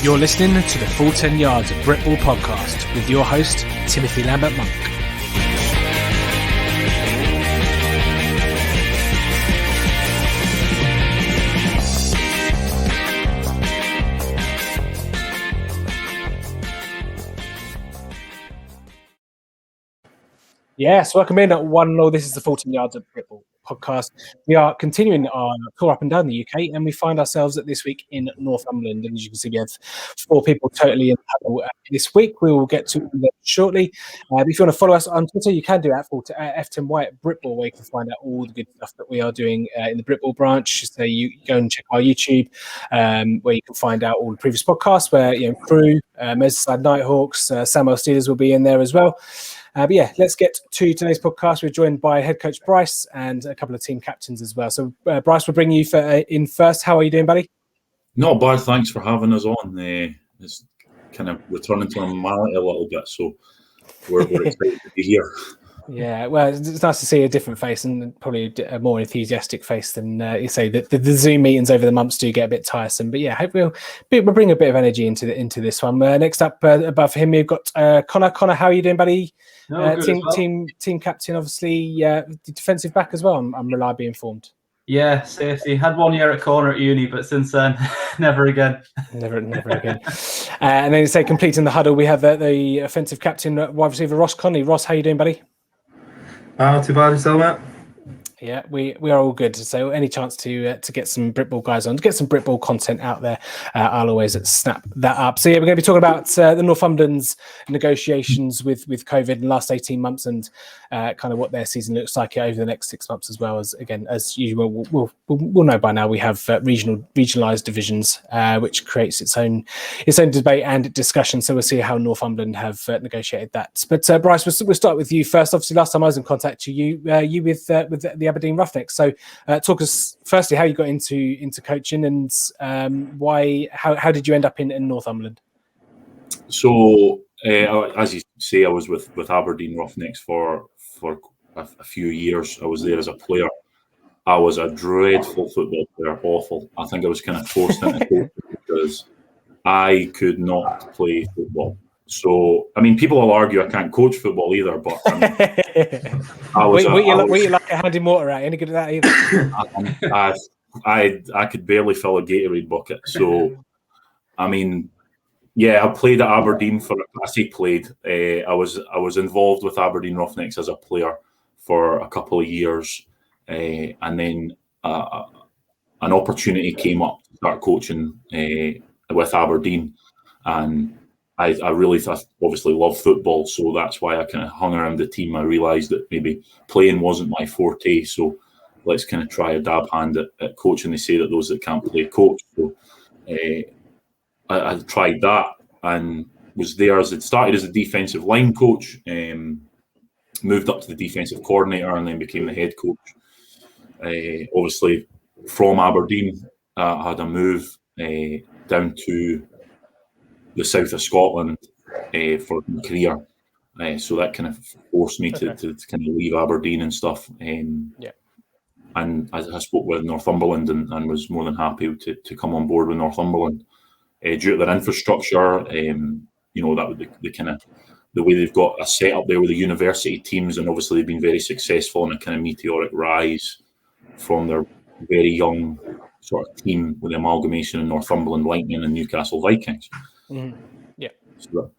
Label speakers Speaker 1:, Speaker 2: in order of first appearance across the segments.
Speaker 1: You're listening to the Full 10 Yards of Britball podcast with your host, Timothy Lambert-Monk. Yes, welcome in at 1-0. This is the 14 Yards of Britball podcast. We are continuing our tour up and down the UK, and we find ourselves this week in Northumberland. And as you can see, we have 4 people totally in huddle this week. We will get to them shortly. If you want to follow us on Twitter, you can do that for F10Y at Britball, where you can find out all the good stuff that we are doing in the Britball branch. So you go and check our YouTube, where you can find out all the previous podcasts, where Crew, Merseyside Nighthawks, Samuel Steelers will be in there as well. But yeah, let's get to today's podcast. We're joined by head coach Bryce and a couple of team captains as well. So Bryce, we'll bring you in first. How are you doing, buddy?
Speaker 2: Not bad. Thanks for having us on. It's kind of returning to normality a little bit, so we're excited to be here. Yeah,
Speaker 1: well, it's nice to see a different face and probably a more enthusiastic face than you say. The Zoom meetings over the months do get a bit tiresome, but yeah, hopefully we'll bring a bit of energy into this one. Next up, above him, we've got Connor. Connor, how are you doing, buddy?
Speaker 3: No,
Speaker 1: team captain, obviously, defensive back as well. I'm reliably informed.
Speaker 3: Yeah, safety. Had 1 year at corner at uni, but since then, never again.
Speaker 1: Never again. And then you say completing the huddle, we have the offensive captain, wide receiver Ross Conley. Ross, how are you doing, buddy?
Speaker 4: Not too bad yourself, Matt.
Speaker 1: Yeah, we are all good. So any chance to get some Britball guys on, to get some Britball content out there, I'll always snap that up. So yeah, we're going to be talking about the Northumberland's negotiations with COVID in the last 18 months and kind of what their season looks like over the next 6 months, as well as, again, as usual, we'll know by now we have regionalised divisions, which creates its own debate and discussion. So we'll see how Northumberland have negotiated that. But Bryce, we'll start with you first. Obviously, last time I was in contact with you with the Aberdeen Roughnecks. So talk us firstly how you got into coaching and how did you end up in Northumberland?
Speaker 2: So as you say, I was with Aberdeen Roughnecks for a few years. I was there as a player. I was a dreadful football player, awful. I think I was kind of forced into coaching because I could not play football. So, I mean, people will argue I can't coach football either, but were
Speaker 1: you like a hand in water out? Any good at that either?
Speaker 2: I could barely fill a Gatorade bucket. So, I mean, yeah, I played at Aberdeen I was involved with Aberdeen Roughnecks as a player for a couple of years, and then an opportunity came up to start coaching with Aberdeen, and I really obviously love football, so that's why I kind of hung around the team. I realised that maybe playing wasn't my forte, so let's kind of try a dab hand at coaching. They say that those that can't play coach. So I tried that and was there it started as a defensive line coach, moved up to the defensive coordinator and then became the head coach. Obviously, from Aberdeen, I had a move down to the south of Scotland for my career, so that kind of forced me to kind of leave Aberdeen and stuff. And I spoke with Northumberland and was more than happy to come on board with Northumberland due to their infrastructure. That would the kind of the way they've got a set up there with the university teams, and obviously they've been very successful in a kind of meteoric rise from their very young sort of team with the amalgamation of Northumberland Lightning and Newcastle Vikings.
Speaker 1: Mm-hmm. Yeah.
Speaker 2: So,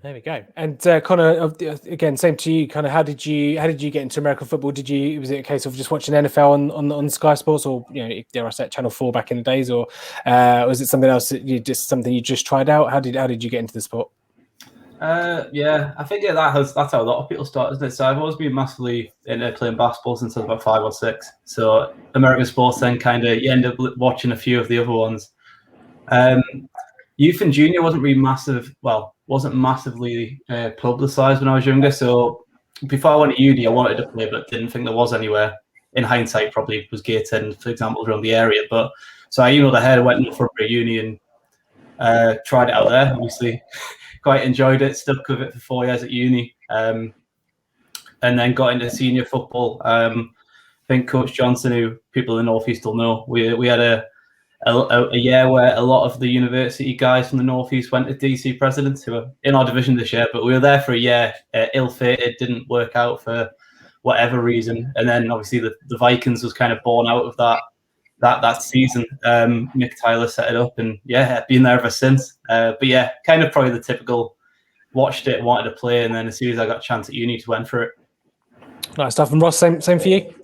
Speaker 1: there we go. And Connor, again, same to you. Kind of, how did you get into American football? Was it a case of just watching NFL on Sky Sports, or dare I say Channel 4 back in the days, or was it something else that you just tried out? How did you get into the sport?
Speaker 3: Yeah, I think that's how a lot of people start, isn't it? So I've always been massively into playing basketball since I was about 5 or 6. So American sports, then kind of you end up watching a few of the other ones. Youth and junior wasn't massively publicised when I was younger. So before I went to uni, I wanted to play, but didn't think there was anywhere. In hindsight, probably was Gateshead, for example, around the area. But so I emailed ahead, went for a uni and tried it out there. Obviously, quite enjoyed it. Stuck with it for 4 years at uni, and then got into senior football. I think Coach Johnson, who people in the North East will know, we had a a year where a lot of the university guys from the Northeast went to DC Presidents, who are in our division this year, but we were there for a year, ill-fated, didn't work out for whatever reason. And then obviously the Vikings was kind of born out of that season. Mick Tyler set it up, and been there ever since. But yeah, kind of probably the typical watched it, wanted to play, and then as soon as I got a chance at uni, to went for it.
Speaker 1: Nice stuff. And Ross, same for you?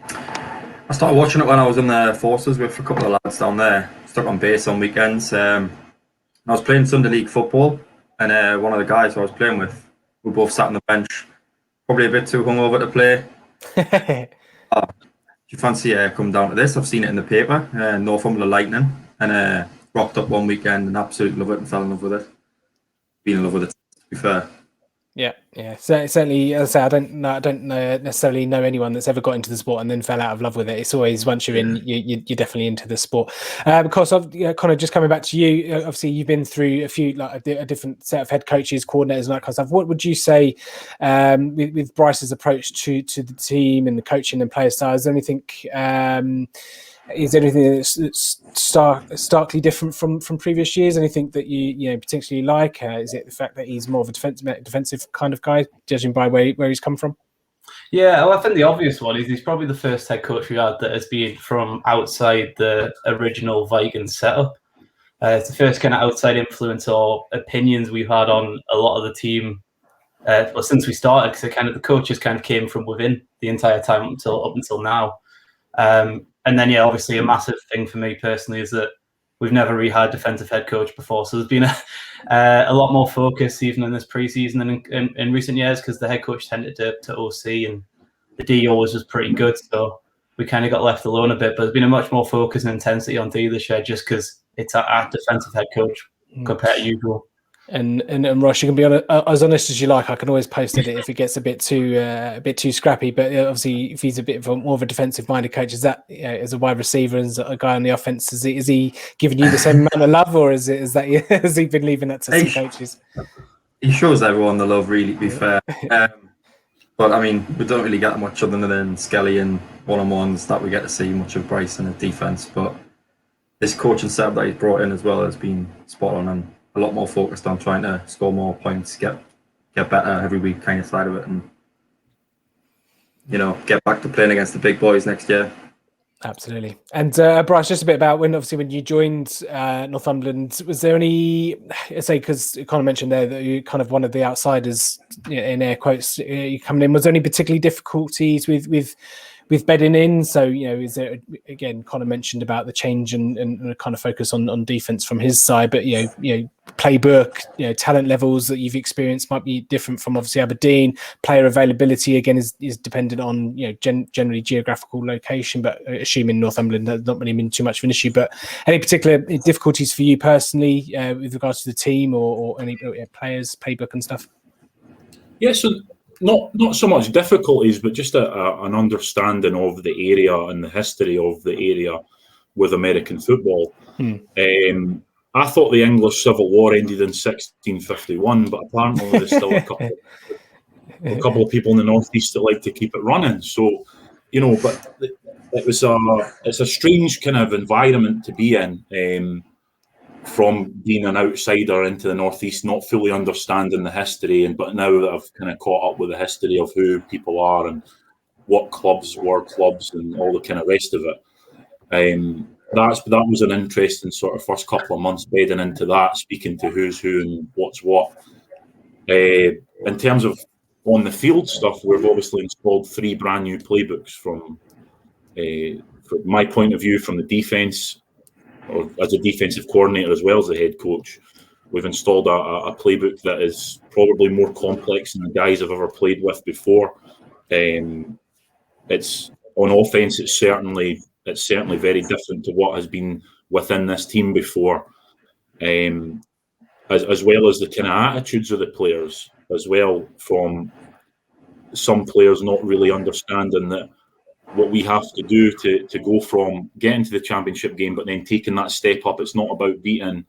Speaker 4: I started watching it when I was in the forces with a couple of lads down there, stuck on base on weekends. I was playing Sunday League football, and one of the guys I was playing with, we both sat on the bench, probably a bit too hungover to play. Do you fancy come down to this? I've seen it in the paper, Northumberland Lightning, and rocked up one weekend and absolutely love it and fell in love with it. Been in love with it, to be fair.
Speaker 1: Yeah. So certainly, as I say, I don't necessarily know anyone that's ever got into the sport and then fell out of love with it. It's always once you're in, you're definitely into the sport. Of course, Connor, just coming back to you. Obviously, you've been through a few a different set of head coaches, coordinators, and that kind of stuff. What would you say with Bryce's approach to the team and the coaching and player style? Is there anything? Is there anything that's starkly different from previous years? Anything that you particularly like? Is it the fact that he's more of a defensive kind of guy, judging by where he's come from?
Speaker 3: Yeah, well, I think the obvious one is he's probably the first head coach we had that has been from outside the original Vikings setup. It's the first kind of outside influence or opinions we've had on a lot of the team since we started, because the coaches kind of came from within the entire time up until now. And then, obviously a massive thing for me personally is that we've never really had a defensive head coach before. So there's been a lot more focus even in this preseason and in recent years, because the head coach tended to OC and the D always was pretty good. So we kind of got left alone a bit. But there's been a much more focus and intensity on D this year just because it's our defensive head coach compared to usual.
Speaker 1: And Ross, you can be as honest as you like. I can always post it if it gets a bit too scrappy. But obviously, if he's a bit more of a defensive-minded coach, is that as a wide receiver and as a guy on the offense, is he giving you the same amount of love, or has he been leaving that to some coaches?
Speaker 4: He shows everyone the love, really. To be fair, but I mean, we don't really get much other than Skelly and one-on-ones that we get to see much of Bryce in the defense. But this coaching setup that he's brought in as well has been spot on and a lot more focused on trying to score more points, get better every week kind of side of it, and get back to playing against the big boys next year.
Speaker 1: Absolutely. And Bryce, just a bit about when you joined Northumberland, was there any, because you kind of mentioned there that you're kind of one of the outsiders, in air quotes, you coming in, was there any particular difficulties with bedding in? So, is there, again, kind of mentioned about the change and kind of focus on defense from his side, but, playbook, talent levels that you've experienced might be different from obviously Aberdeen. Player availability, again, is dependent on, generally geographical location, but assuming Northumberland has not really been too much of an issue. But any particular difficulties for you personally with regards to the team or any players, playbook and stuff?
Speaker 2: Yeah, so not so much difficulties, but just an understanding of the area and the history of the area with American football. I thought the English Civil War ended in 1651, but apparently there's still a couple of people in the Northeast that like to keep it running. So, but it's a strange kind of environment to be in. From being an outsider into the Northeast, not fully understanding the history, but now that I've kind of caught up with the history of who people are and what clubs were clubs and all the kind of rest of it, that was an interesting sort of first couple of months bedding into that, speaking to who's who and what's what. In terms of on the field stuff, we've obviously installed 3 brand new playbooks from my point of view, from the defence, or as a defensive coordinator as well as the head coach. We've installed a playbook that is probably more complex than the guys I've ever played with before. It's on offense. It's certainly very different to what has been within this team before, as well as the kind of attitudes of the players as well. From some players not really understanding that what we have to do to go from getting to the championship game, but then taking that step up. It's not about beating,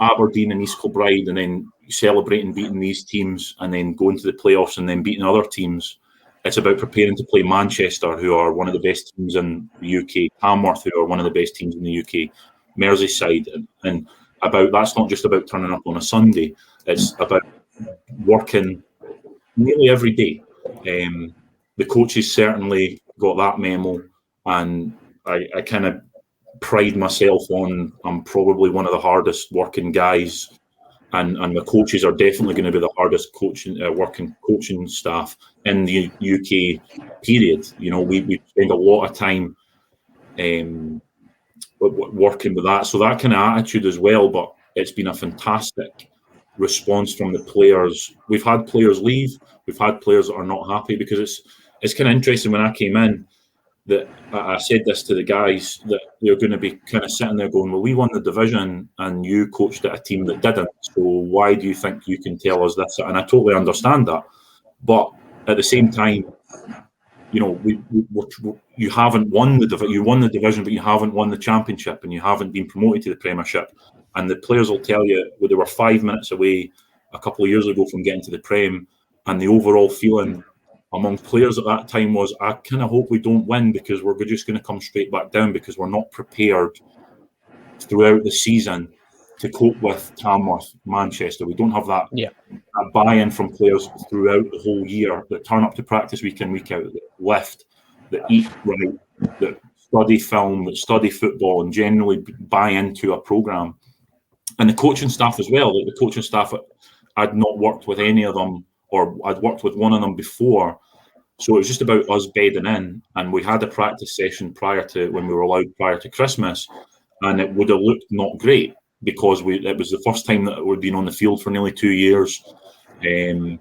Speaker 2: Aberdeen and East Kilbride and then celebrating beating these teams and then going to the playoffs and then beating other teams. It's about preparing to play Manchester, who are one of the best teams in the UK, Tamworth, who are one of the best teams in the UK, Merseyside, and about that's not just about turning up on a Sunday. It's about working nearly every day. The coaches certainly got that memo, and I kind of pride myself on I'm probably one of the hardest working guys, and the coaches are definitely going to be the hardest working coaching staff in the UK period. You know, we spend a lot of time working with that, so that kind of attitude as well. But it's been a fantastic response from the players. We've had players leave, we've had players that are not happy, because it's kind of interesting. When I came in, that I said this to the guys, that they're going to be kind of sitting there going, well, we won the division and you coached at a team that didn't, so why do you think you can tell us this? And I totally understand that, but at the same time, you know, you haven't won the division. You won the division, but you haven't won the championship, and you haven't been promoted to the Premiership. And the players will tell you, well, they were 5 minutes away a couple of years ago from getting to the Prem, and the overall feeling among players at that time was, I kind of hope we don't win, because we're just going to come straight back down, because we're not prepared throughout the season to cope with Tamworth, Manchester. We don't have that, that buy-in from players throughout the whole year, that turn up to practice week in, week out, that lift, that eat right, that study film, that study football, and generally buy into a programme. And the coaching staff as well. Like the coaching staff, I'd not worked with any of them, or I'd worked with one of them before. So it was just about us bedding in. And we had a practice session when we were allowed prior to Christmas, and it would have looked not great, because it was the first time that we'd been on the field for nearly 2 years, and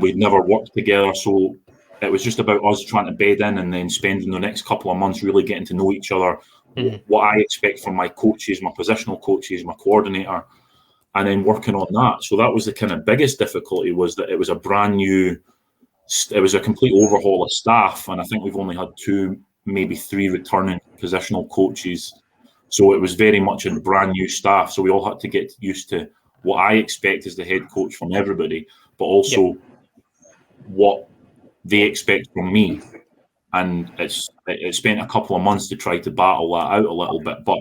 Speaker 2: we'd never worked together. So it was just about us trying to bed in, and then spending the next couple of months really getting to know each other, what I expect from my coaches, my positional coaches, my coordinator, and then working on that. So that was the kind of biggest difficulty, was that it was a brand new, it was a complete overhaul of staff, and I think we've only had 2, maybe 3 returning positional coaches. So it was very much a brand new staff. So we all had to get used to what I expect as the head coach from everybody, but also what they expect from me. And it spent a couple of months to try to battle that out a little bit. But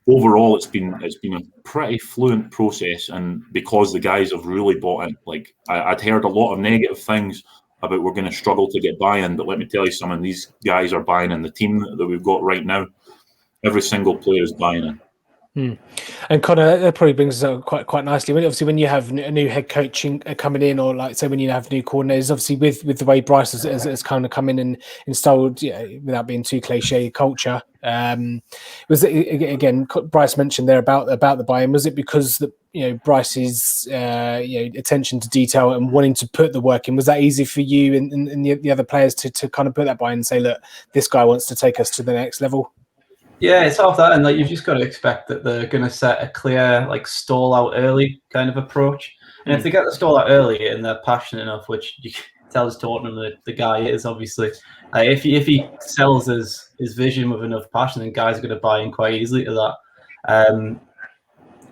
Speaker 2: overall, it's been a pretty fluent process. And because the guys have really bought in, like I'd heard a lot of negative things about we're going to struggle to get buy-in, but let me tell you something, these guys are buying in. The team that we've got right now, every single player is buying in.
Speaker 1: And Connor, that probably brings us up quite nicely. When you have a new head coach coming in, or like say when you have new coordinators, obviously with the way Bryce has kind of come in and installed, without being too cliche, culture. Was it, again, Bryce mentioned there about the buy-in? Was it because Bryce's attention to detail and wanting to put the work in? Was that easy for you and the other players to kind of put that buy-in and say, look, this guy wants to take us to the next level?
Speaker 3: Yeah, it's half that, and like you've just got to expect that they're going to set a clear, like, stall out early kind of approach. And if they get the stall out early and they're passionate enough, which you can tell us Tottenham the guy is, obviously, if he sells his vision with enough passion, then guys are going to buy in quite easily to that.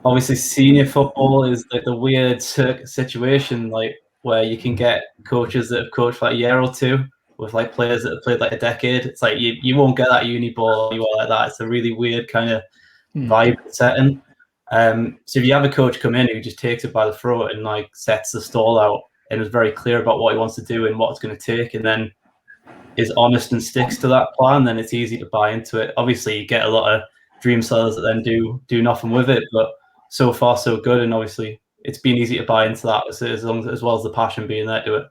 Speaker 3: Obviously, senior football is like the weird situation, like where you can get coaches that have coached for like a year or two, with like players that have played like a decade. It's like you won't get that uni ball anywhere like that. It's a really weird kind of vibe setting. So if you have a coach come in who just takes it by the throat and like sets the stall out and is very clear about what he wants to do and what it's going to take, and then is honest and sticks to that plan, then it's easy to buy into it. Obviously, you get a lot of dream sellers that then do nothing with it, but so far so good. And obviously, it's been easy to buy into that as well as the passion being there to it.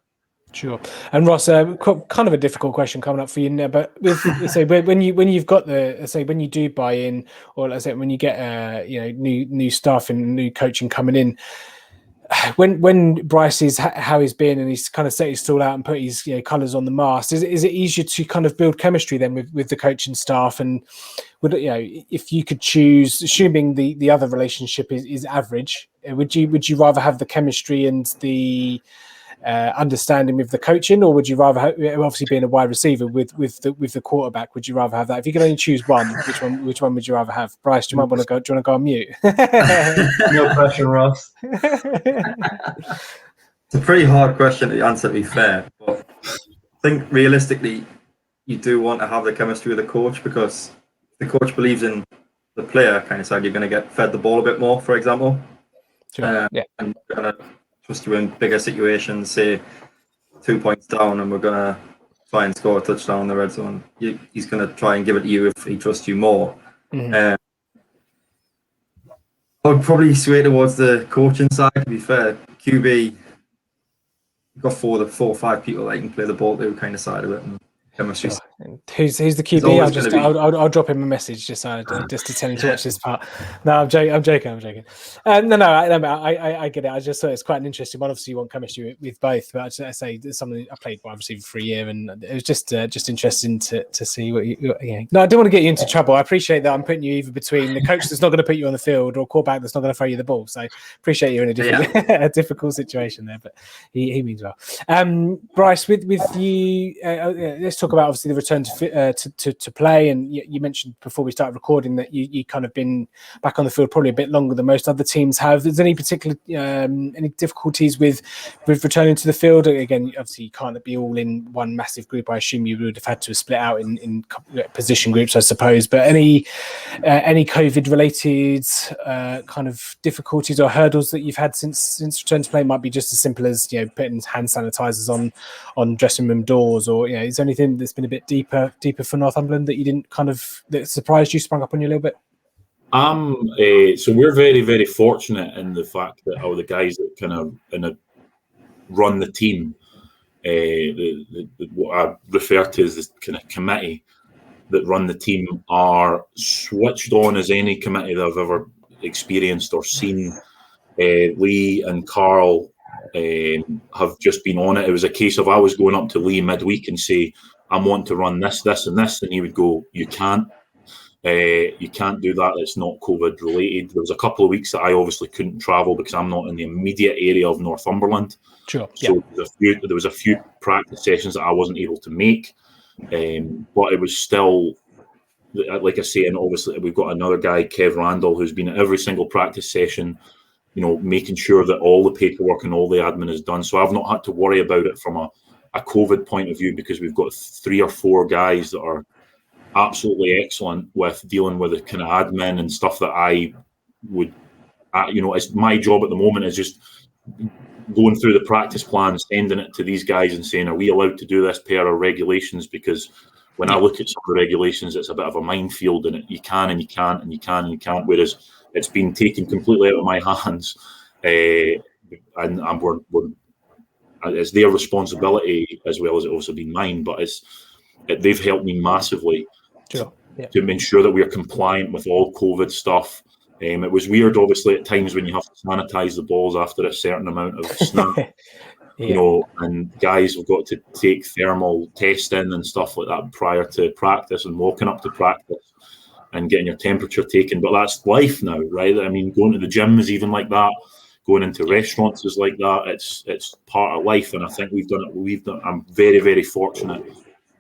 Speaker 1: Sure. And Ross, kind of a difficult question coming up for you now, but when you've got when you do buy in, or let's say when you get new staff and new coaching coming in, when Bryce is how he's been and he's kind of set his stall out and put his colours on the mast, is it easier to kind of build chemistry then with the coaching staff? And if you could choose, assuming the other relationship is average, would you rather have the chemistry and the understanding with the coaching, or would you rather have, obviously being a wide receiver with the quarterback, would you rather have that? If you could only choose one, which one would you rather have? Bryce, do you want to go on mute?
Speaker 3: No pressure, Ross.
Speaker 4: It's a pretty hard question to answer, to be fair, but I think realistically you do want to have the chemistry with the coach, because the coach believes in the player kind of side, you're going to get fed the ball a bit more, for example.
Speaker 1: Sure.
Speaker 4: And we're going to trust you in bigger situations, say 2 points down, and we're going to try and score a touchdown in the red zone. He's going to try and give it to you if he trusts you more. I would probably sway towards the coaching side, to be fair. QB, you've got four or five people that can play the ball to, kind of side of it. And chemistry.
Speaker 1: Sure. Who's the QB? I'll drop him a message just to tell him to watch this part. No, I'm joking. No, I get it. I just thought it's quite an interesting one. Obviously, you want chemistry with both, but I say it's something I played obviously for a year, and it was just interesting to see what you. No, I don't want to get you into trouble. I appreciate that I'm putting you either between the coach that's not going to put you on the field or quarterback that's not going to throw you the ball. So appreciate you in a difficult situation there, but he means well. Bryce, with you, let's talk about obviously the return to play, and you mentioned before we started recording that you kind of been back on the field probably a bit longer than most other teams have. Is there any particular any difficulties with returning to the field? Again, obviously you can't be all in one massive group. I assume you would have had to split out in position groups, I suppose. But any COVID related kind of difficulties or hurdles that you've had since return to play? Might be just as simple as putting hand sanitizers on dressing room doors, or is there anything that's been a bit deeper for Northumberland that you didn't that surprised you, sprung up on you a little bit?
Speaker 2: So we're very, very fortunate in the fact that all the guys that kind of run the team, what I refer to as this kind of committee that run the team, are switched on as any committee that I've ever experienced or seen. Lee and Carl have just been on it. It was a case of I was going up to Lee midweek and say, I'm wanting to run this, and this, and he would go, you can't do that. It's not COVID related. There was a couple of weeks that I obviously couldn't travel because I'm not in the immediate area of Northumberland.
Speaker 1: Sure.
Speaker 2: So there was a few practice sessions that I wasn't able to make, but it was still, like I say, and obviously we've got another guy, Kev Randall, who's been at every single practice session, making sure that all the paperwork and all the admin is done. So I've not had to worry about it from a COVID point of view, because we've got 3 or 4 guys that are absolutely excellent with dealing with the kind of admin and stuff that I would, it's my job at the moment is just going through the practice plan, sending it to these guys and saying, are we allowed to do this per our regulations? Because when I look at some of the regulations, it's a bit of a minefield, and you can and you can't and you can and you can't, whereas it's been taken completely out of my hands, and it's their responsibility as well as it also been mine. But they've helped me massively to ensure that we are compliant with all COVID stuff. It was weird, obviously, at times when you have to sanitize the balls after a certain amount of snap, and guys have got to take thermal testing and stuff like that prior to practice and walking up to practice and getting your temperature taken. But that's life now, right? I mean, going to the gym is even like that. Going into restaurants is like that. It's part of life, and I think we've done it. I'm very, very fortunate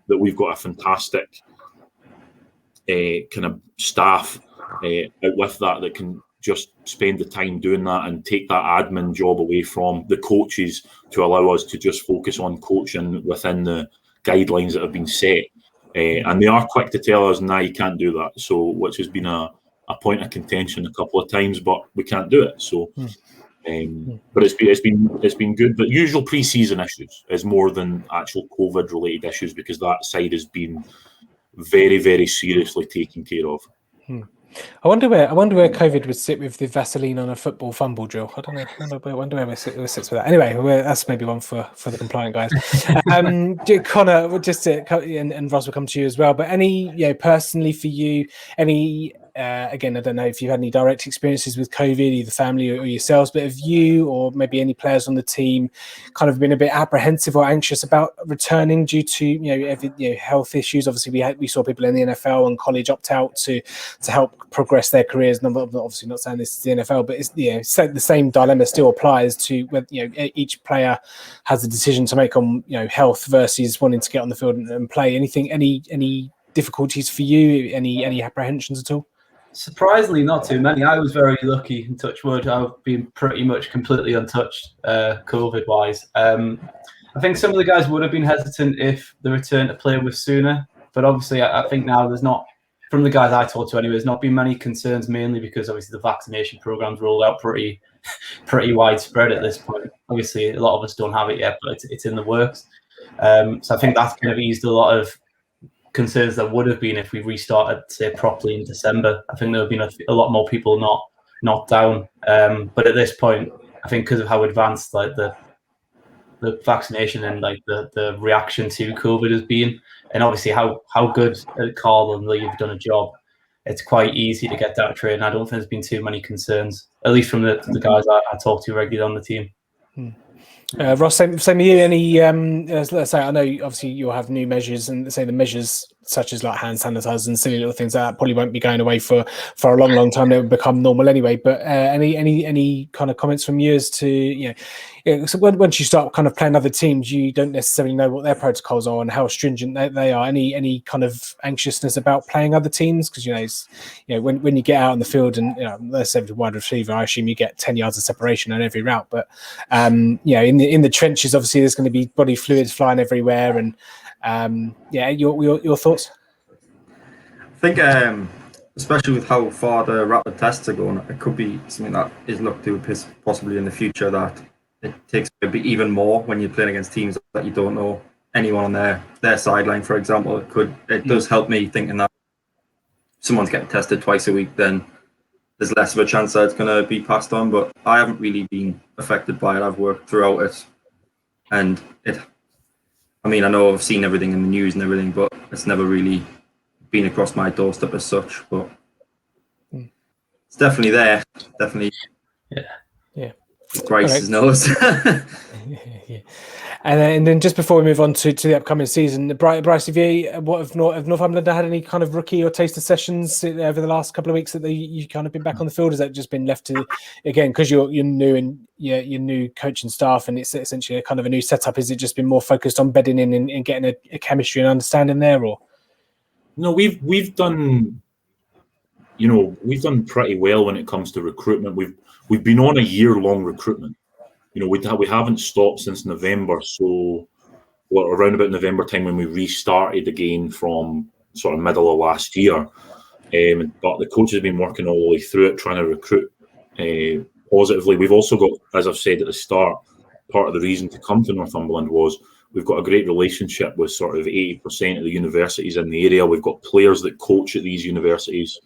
Speaker 2: that we've got a fantastic kind of staff out with that can just spend the time doing that and take that admin job away from the coaches to allow us to just focus on coaching within the guidelines that have been set. And they are quick to tell us, "Nah, you can't do that." So, which has been a point of contention a couple of times, but we can't do it. So. But it's been good. But usual pre-season issues is more than actual COVID related issues, because that side has been very, very seriously taken care of.
Speaker 1: I wonder where COVID would sit with the Vaseline on a football fumble drill. I don't know. I wonder where it sits with that. Anyway, that's maybe one for the compliant guys. Connor, and Ross will come to you as well. But any, personally for you, any. Again, I don't know if you've had any direct experiences with COVID, either family or yourselves, but have you or maybe any players on the team kind of been a bit apprehensive or anxious about returning due to health issues? Obviously, we saw people in the NFL and college opt out to help progress their careers. And I'm obviously not saying this is the NFL, but it's the same dilemma still applies to whether each player has a decision to make on health versus wanting to get on the field and play. Any difficulties for you? Any apprehensions at all?
Speaker 3: Surprisingly, not too many. I was very lucky, in touch wood. I've been pretty much completely untouched COVID-wise. I think some of the guys would have been hesitant if the return to play was sooner, but obviously I think now there's not, from the guys I talked to anyway, there's not been many concerns, mainly because obviously the vaccination program's rolled out pretty widespread at this point. Obviously, a lot of us don't have it yet, but it's in the works. So I think that's kind of eased a lot of concerns that would have been if we restarted, say, properly in December. I think there would have been a lot more people not down. But at this point, I think because of how advanced like the vaccination and like the reaction to COVID has been, and obviously how good Carl and Lee have done a job, it's quite easy to get that trade. And I don't think there's been too many concerns, at least from the guys I talk to regularly on the team.
Speaker 1: Ross, same with you. Any, let's say, I know obviously you'll have new measures, and say the measures such as like hand sanitizers and silly little things like that probably won't be going away for a long time. They will become normal anyway. But any kind of comments from you as to, so once you start kind of playing other teams, you don't necessarily know what their protocols are and how stringent they are. Any kind of anxiousness about playing other teams? Because when you get out on the field and let's say with wide receiver, I assume you get 10 yards of separation on every route. But in the trenches, obviously there's going to be body fluids flying everywhere. And your thoughts?
Speaker 4: I think, especially with how far the rapid tests are going, it could be something that is looked to possibly in the future, that it takes a bit even more when you're playing against teams that you don't know anyone on their sideline, for example. It does help me thinking that if someone's getting tested twice a week, then there's less of a chance that it's going to be passed on. But I haven't really been affected by it. I've worked throughout it, and I know I've seen everything in the news and everything, but it's never really been across my doorstep as such. But it's definitely there. Definitely.
Speaker 1: Yeah.
Speaker 4: Bryce's nose.
Speaker 1: Yeah. And then just before we move on to the upcoming season, Bryce, have Northumberland had any kind of rookie or taster sessions over the last couple of weeks that you kind of been back on the field? Has that just been left to, again, because you're new and your new coaching staff and it's essentially a kind of a new setup? Has it just been more focused on bedding in and getting a chemistry and understanding there, or?
Speaker 2: No, we've done pretty well when it comes to recruitment. We've been on a year-long recruitment. We haven't stopped since November, so around about November time when we restarted again from sort of middle of last year. But the coach has been working all the way through it, trying to recruit positively. We've also got, as I've said at the start, part of the reason to come to Northumberland was we've got a great relationship with sort of 80% of the universities in the area. We've got players that coach at these universities.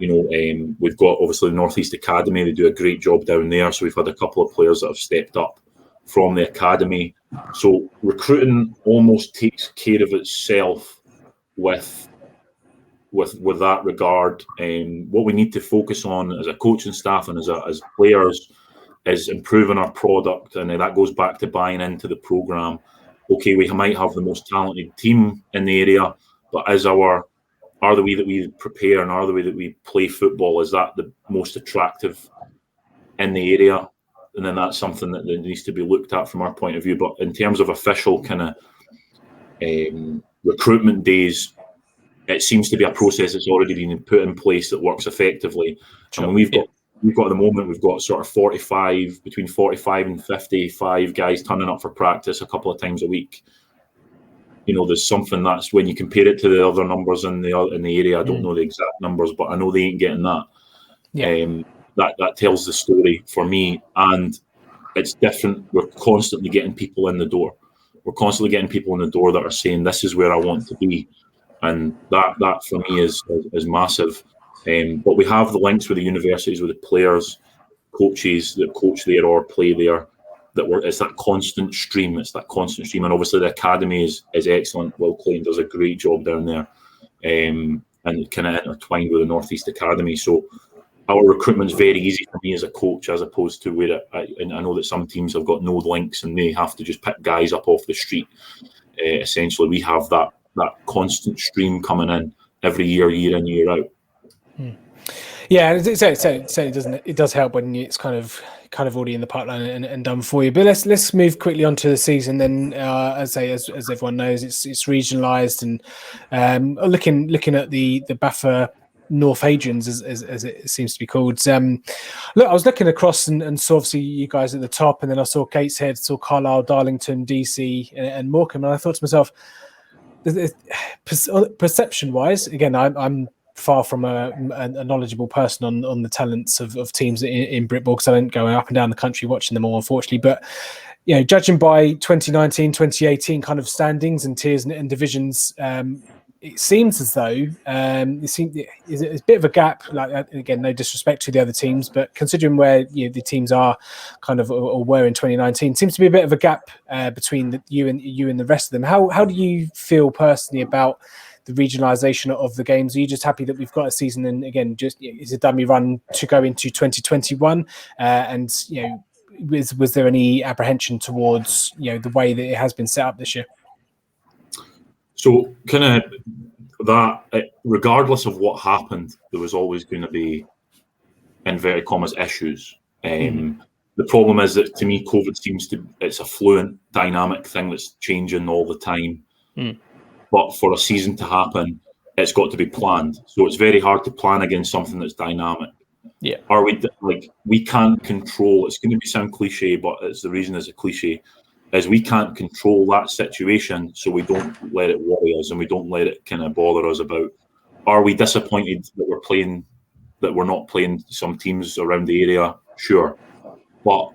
Speaker 2: We've got obviously the Northeast Academy. They do a great job down there. So we've had a couple of players that have stepped up from the academy. So recruiting almost takes care of itself with that regard. What we need to focus on as a coaching staff and as players is improving our product, and that goes back to buying into the program. Okay, we might have the most talented team in the area, but are the way that we prepare and are the way that we play football, is that the most attractive in the area? And then that's something that needs to be looked at from our point of view. But in terms of official kind of recruitment days, it seems to be a process that's already been put in place that works effectively. Sure. And we've got at the moment, we've got sort of between 45 and 55 guys turning up for practice a couple of times a week. There's something that's, when you compare it to the other numbers in the area, I don't know the exact numbers, but I know they ain't getting that. Yeah. That tells the story for me, and it's different. We're constantly getting people in the door. We're constantly getting people in the door that are saying, this is where I want to be. And that for me is massive. But we have the links with the universities, with the players, coaches that coach there or play there. It's that constant stream. And obviously the academy is excellent. Will Clayton does a great job down there, and kind of intertwined with the Northeast Academy. So our recruitment's very easy for me as a coach, as opposed to where I know that some teams have got no links and they have to just pick guys up off the street. Essentially, we have that constant stream coming in every year in, year out.
Speaker 1: Yeah, it does help when it's kind of already in the pipeline and done for you. But let's move quickly on to the season then. As everyone knows, it's regionalised, and looking at the Baffa North Hadrians as it seems to be called. Look, I was looking across and saw obviously you guys at the top, and then I saw Gateshead, saw Carlisle, Darlington, DC, and Morecambe, and I thought to myself, perception-wise, again, I'm far from a knowledgeable person on the talents of teams in Britball, because I don't go up and down the country watching them all, unfortunately. But judging by 2019, 2018 kind of standings and tiers and divisions, it seems as though it's a bit of a gap. Like, again, no disrespect to the other teams, but considering where the teams are kind of or were in 2019, seems to be a bit of a gap between you and the rest of them. How do you feel personally about the regionalisation of the games? Are you just happy that we've got a season, and again, just is a dummy run to go into 2021? And was there any apprehension towards the way that it has been set up this year?
Speaker 2: So kind of that, regardless of what happened, there was always going to be, inverted commas, issues. The problem is that, to me, COVID it's a fluent, dynamic thing that's changing all the time. But for a season to happen, it's got to be planned. So it's very hard to plan against something that's dynamic.
Speaker 1: Yeah.
Speaker 2: We can't control, it's going to sound cliche, but it's the reason it's a cliche, is we can't control that situation, so we don't let it worry us and we don't let it kind of bother us about, are we disappointed that we're not playing some teams around the area? Sure. But,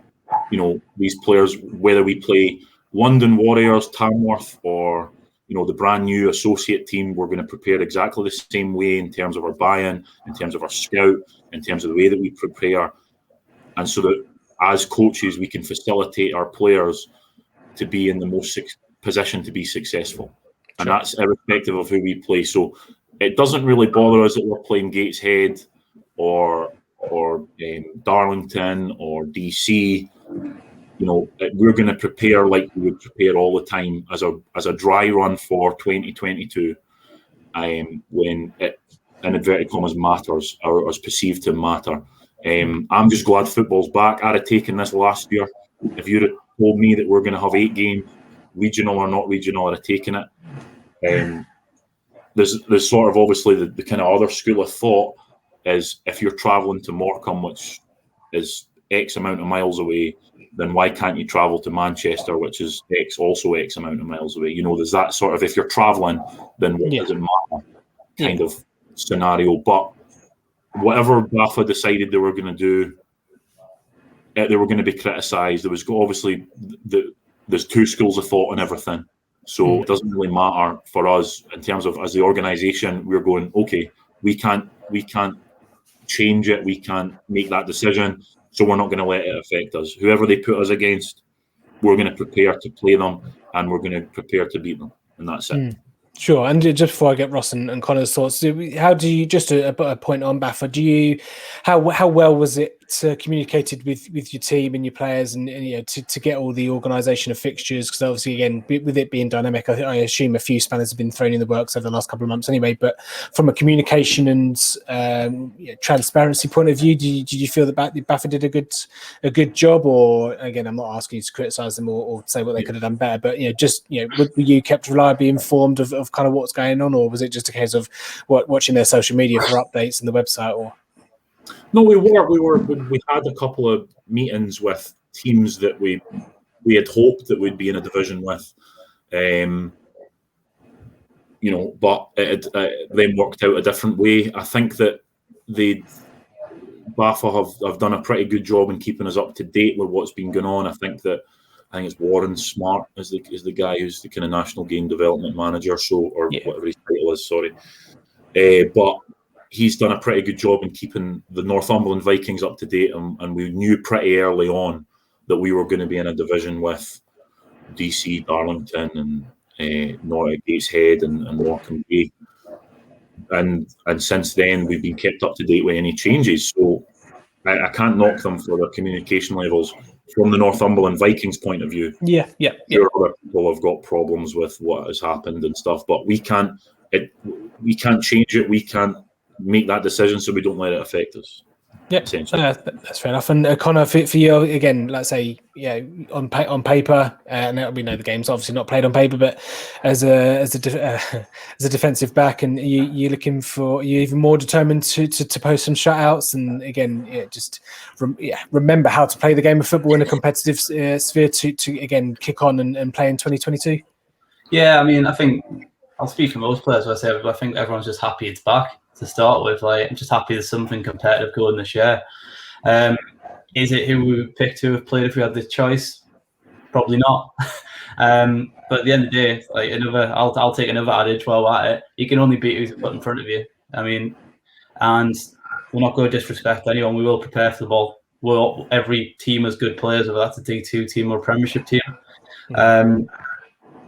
Speaker 2: these players, whether we play London Warriors, Tamworth, or, the brand new associate team, we're going to prepare exactly the same way in terms of our buy-in, in terms of our scout, in terms of the way that we prepare. And so that as coaches, we can facilitate our players to be in the most position to be successful. And that's irrespective of who we play. So it doesn't really bother us that we're playing Gateshead or Darlington or DC. We're going to prepare like we would prepare all the time as a dry run for 2022, when it, in inverted commas, matters or is perceived to matter. I'm just glad football's back. I'd have taken this last year. If you'd have told me that we're going to have 8 games, regional or not regional, I'd have taken it. There's sort of obviously the kind of other school of thought is, if you're travelling to Morecambe, which is X amount of miles away, then why can't you travel to Manchester, which is X amount of miles away? There's that sort of, if you're travelling, then what does it matter kind of scenario. But whatever BAFA decided they were going to do, they were going to be criticised. There was obviously there's 2 schools of thought and everything. So it doesn't really matter for us in terms of, as the organisation, we're going, okay, we can't change it, we can't make that decision, so we're not going to let it affect us. Whoever they put us against, we're going to prepare to play them, and we're going to prepare to beat them, and that's it.
Speaker 1: Sure. And just before I get Ross and Connor's thoughts, how do you, just a point on BAFA, how well was it communicated with your team and your players, and to get all the organisation of fixtures? Because obviously, again, with it being dynamic, I assume a few spanners have been thrown in the works over the last couple of months anyway. But from a communication and transparency point of view, did you feel that BAFA did a good job? Or, again, I'm not asking you to criticise them or say what they could have done better, but were you kept reliably informed of kind of what's going on, or was it just a case of watching their social media for updates and the website? Or
Speaker 2: no, we had a couple of meetings with teams that we had hoped that we'd be in a division with, but it then worked out a different way. I think that BAFA have done a pretty good job in keeping us up to date with what's been going on. I think it's Warren Smart is the guy who's the kind of national game development manager, whatever his title is. Sorry, but he's done a pretty good job in keeping the Northumberland Vikings up to date, and we knew pretty early on that we were going to be in a division with DC, Darlington, and Gateshead and Morecambe Bay. And since then, we've been kept up to date with any changes. So I can't knock them for their communication levels. From the Northumberland Vikings point of view, sure, other people have got problems with what has happened and stuff, but we can't change it. We can't make that decision, so we don't let it affect us.
Speaker 1: Yep, that's fair enough. And Connor, for you again, let's say, on paper, and we know the game's obviously not played on paper, but as a defensive back, and you're looking for, you're even more determined to post some shutouts, and again, remember how to play the game of football in a competitive sphere to again kick on and play in 2022.
Speaker 3: Yeah, I mean, I think I'll speak for most players. I think everyone's just happy it's back to start with. Like, I'm just happy there's something competitive going this year. Is it who we would pick to have played if we had the choice? Probably not. But at the end of the day, like I'll take another adage while we're at it. You can only beat who's put in front of you. I mean, and we're not going to disrespect anyone. We will prepare for the ball. Every team has good players, whether that's a D2 team or a Premiership team.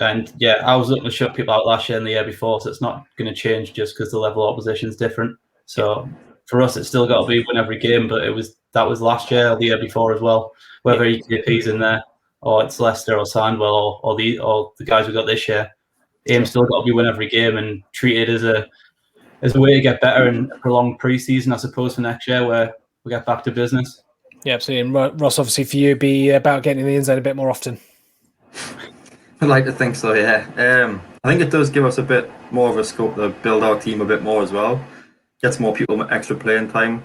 Speaker 3: And yeah, I was looking to shut people out last year and the year before, so it's not going to change just because the level of opposition is different. So for us, it's still got to be win every game, but that was last year or the year before as well. Whether EKP's in there, or it's Leicester or Sandwell, or the guys we got this year, aim's still got to be win every game and treat it as a way to get better in a prolonged pre-season, I suppose, for next year where we get back to business.
Speaker 1: Yeah, absolutely. And Ross, obviously for you, it'd be about getting in the end zone a bit more often.
Speaker 4: I'd like to think so, yeah. I think it does give us a bit more of a scope to build our team a bit more as well. Gets more people extra playing time.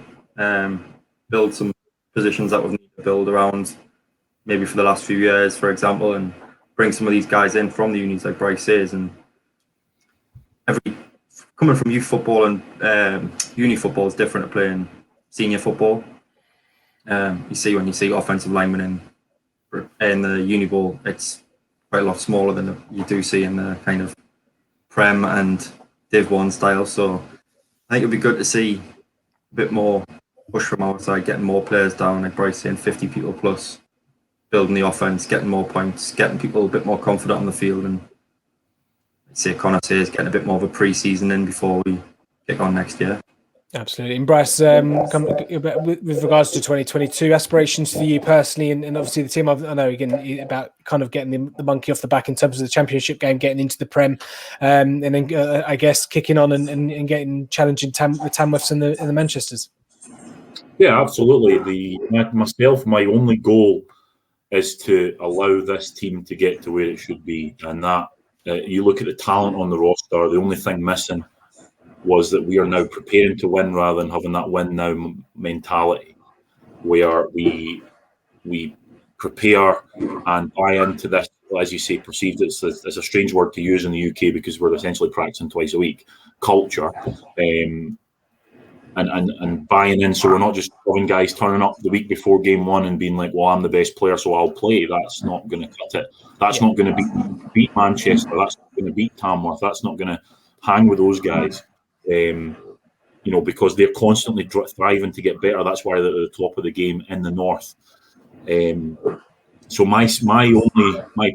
Speaker 4: Build some positions that we've needed to build around maybe for the last few years, for example, and bring some of these guys in from the unis like Bryce says. And coming from youth football and uni football is different to playing senior football. You see when you see offensive linemen in the uni ball, it's quite a lot smaller than you do see in the kind of Prem and Div 1 style. So I think it'd be good to see a bit more push from our side, getting more players down, like Bryce saying, 50 people plus, building the offense, getting more points, getting people a bit more confident on the field, and say Connor says, getting a bit more of a pre-season in before we kick on next year.
Speaker 1: Absolutely. And Bryce, with regards to 2022 aspirations for you personally, and obviously the team, I know again about kind of getting the monkey off the back in terms of the championship game, getting into the Prem, and then I guess kicking on and getting challenging the Tamworths and the Manchesters.
Speaker 2: Yeah, absolutely. Myself, my only goal is to allow this team to get to where it should be, and that you look at the talent on the roster. The only thing missing was that we are now preparing to win rather than having that win now mentality, where we prepare and buy into this, as you say, perceived it's a strange word to use in the UK because we're essentially practicing twice a week, culture, and buying in. So we're not just having guys turning up the week before game one and being like, well, I'm the best player, so I'll play. That's not going to cut it. That's not going to beat Manchester. That's not going to beat Tamworth. That's not going to hang with those guys. Because they're constantly thriving to get better. That's why they're at the top of the game in the north. So my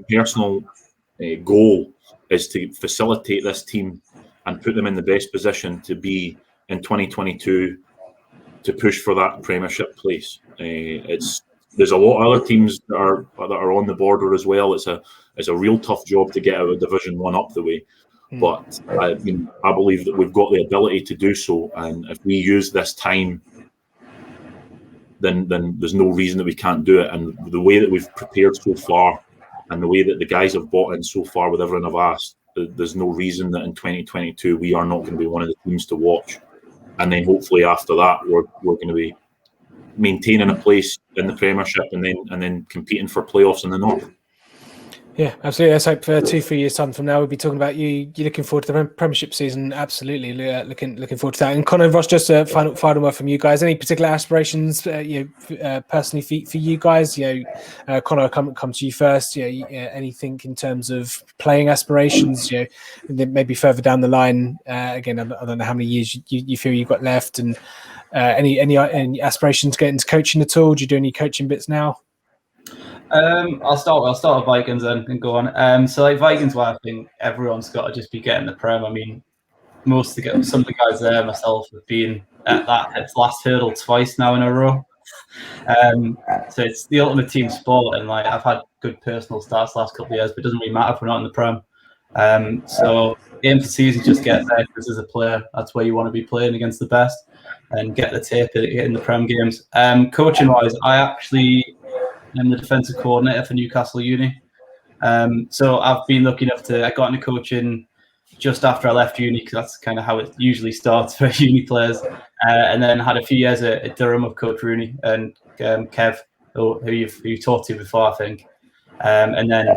Speaker 2: personal goal is to facilitate this team and put them in the best position to be in 2022 to push for that Premiership place. There's a lot of other teams that are on the border as well. It's a real tough job to get out of Division 1 up the way. But I believe that we've got the ability to do so, and if we use this time, then there's no reason that we can't do it. And the way that we've prepared so far, and the way that the guys have bought in so far with everyone I've asked, there's no reason that in 2022 we are not going to be one of the teams to watch. And then hopefully after that, we're going to be maintaining a place in the Premiership and then competing for playoffs in the north.
Speaker 1: Yeah, absolutely. Let's hope for 2-3 years' time from now we'll be talking about you. You're looking forward to the Premiership season. Absolutely, looking forward to that. And Conor, Ross, just a final word from you guys. Any particular aspirations, personally for you guys? Conor, come to you first. Anything in terms of playing aspirations? Maybe further down the line. Again, I don't know how many years you feel you've got left, and any aspirations to get into coaching at all? Do you do any coaching bits now?
Speaker 3: I'll start with Vikings and go on. So like Vikings, where I think everyone's got to just be getting the Prem. I mean, some of the guys there, myself, have been at that last hurdle twice now in a row. So it's the ultimate team sport, and like I've had good personal starts the last couple of years, but it doesn't really matter if we're not in the Prem. So aim for season, just get there because as a player, that's where you want to be playing against the best and get the tape in the Prem games. Coaching wise, I actually am the defensive coordinator for Newcastle Uni. So I've been lucky enough I got into coaching just after I left uni because that's kind of how it usually starts for uni players. And then had a few years at Durham with Coach Rooney and Kev, who you've talked to before, I think. And then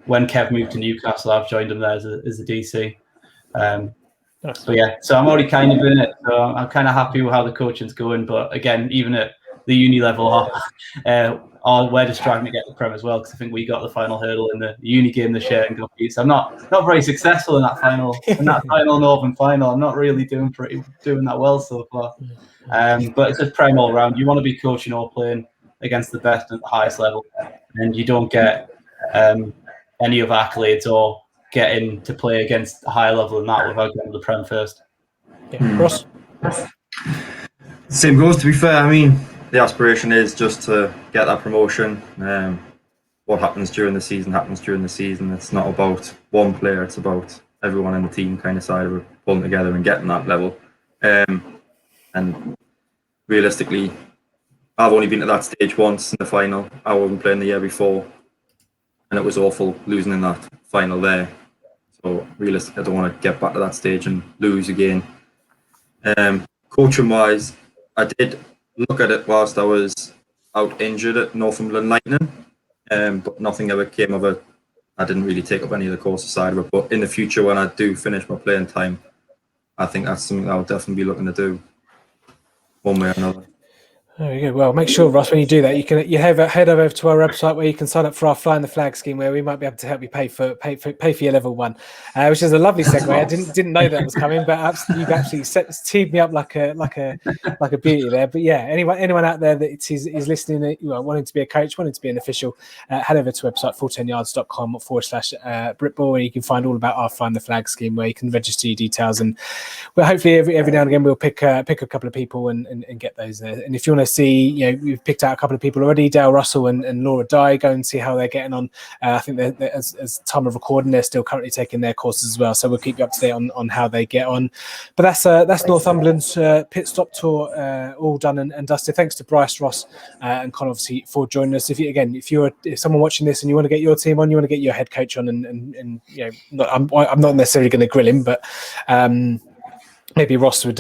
Speaker 3: when Kev moved to Newcastle, I've joined him there as a DC. So yeah, so I'm already kind of in it. So I'm kind of happy with how the coaching's going. But again, even at the uni level, we're just trying to get the Prem as well, because I think we got the final hurdle in the uni game this year and got beat. So I'm not very successful in that final Northern final. I'm not really doing that well so far. But it's a Prem all round. You want to be coaching or playing against the best at the highest level, and you don't get any other accolades or getting to play against a higher level than that without getting to the Prem first.
Speaker 1: Yeah. Ross?
Speaker 4: Same goes, to be fair. I mean, the aspiration is just to get that promotion. What happens during the season happens during the season. It's not about one player, it's about everyone in the team kind of side of it, pulling together and getting that level. And realistically, I've only been to that stage once in the final. I wasn't playing the year before, and it was awful losing in that final there. So realistically, I don't want to get back to that stage and lose again. Coaching wise, I did look at it whilst I was out injured at Northumberland Lightning, but nothing ever came of it. I didn't really take up any of the course side of it. But in the future, when I do finish my playing time, I think that's something I'll definitely be looking to do, one way or another.
Speaker 1: Very good. Well, make sure, Ross, when you do that, you head over to our website where you can sign up for our Flying the Flag scheme, where we might be able to help you pay for your level 1, which is a lovely segue. I didn't know that was coming, but you've actually teed me up like a beauty there. But yeah, anyone out there that is listening, wanting to be a coach, wanting to be an official, head over to website 410yards.com/Britball, where you can find all about our Flying the Flag scheme, where you can register your details, and well, hopefully every now and again we'll pick a couple of people and get those there. And if you want to see, we've picked out a couple of people already, Dale Russell and Laura Dye. Go and see how they're getting on. I think they're as time of recording, they're still currently taking their courses as well, so we'll keep you up to date on how they get on. But that's Northumberland's pit stop tour all done and dusted. Thanks to Bryce, Ross and Con, obviously, for joining us. If you're someone watching this and you want to get your team on, you want to get your head coach on, and I'm not necessarily going to grill him, but maybe Ross would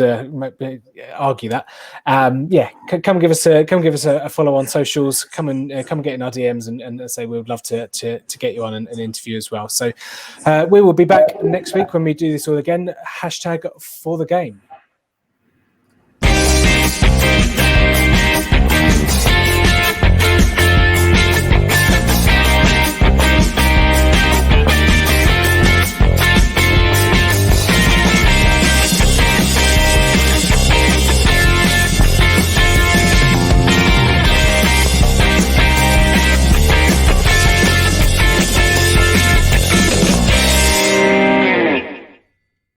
Speaker 1: argue that. Come give us a follow on socials. Come and get in our DMs and say we would love to get you on an interview as well. So we will be back next week when we do this all again. #for the game.